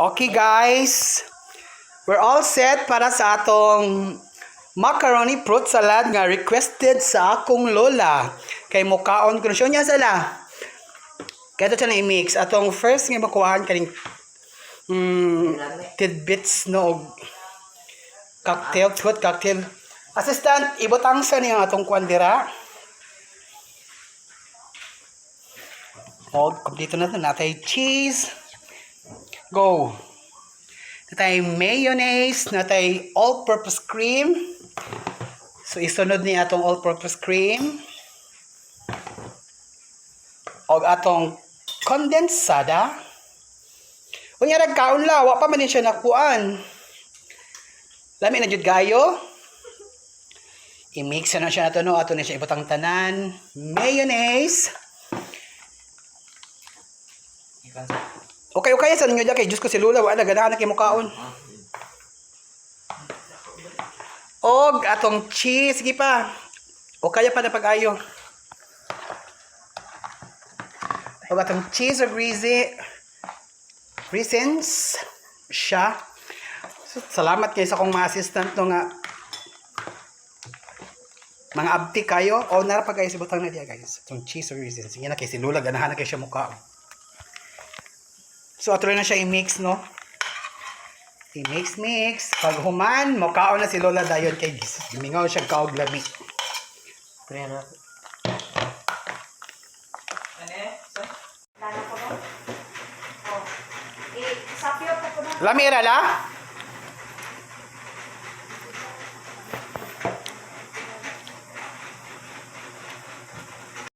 Okay guys, we're all set para sa atong macaroni fruit salad nga requested sa akong lola. Kay mukaon ko siya niya sala. Kaya ito siya na i-mix. Atong first nga makuhaan kaning tidbits no cocktail, fruit cocktail. Assistant, ibutang sa niya atong kwandira. O, kompleto na ito. Natay cheese. Go. Natay mayonnaise. Natay all-purpose cream. So, isunod niya atong all-purpose cream. O atong kondensada. Kung nga nagkaon la, wa pa man din siya nakuan. Lami na jud gayo. I-mix na siya nato no. Ato na siya ibutang tanan. Mayonnaise. Okay, sa ninyo dyan kay Diyos ko si Lula, wala ganahan na kay mukaon. Og atong cheese, sige pa. O kaya pa na pag-ayo. Og atong cheese o raisins siya. So, salamat kayo sa akong mga assistant no nga mga abti kayo. O narapag kayo si butang na diya guys. Atong cheese o raisins. Sige na kay si Lula, ganahan na kay siya mukaon. So, atuloy na siya i-mix, no? I-mix. Pag human, mukhaon na si Lola dayon kay Jesus. Mingaw siya kaog lami. Pero, Lami ra la?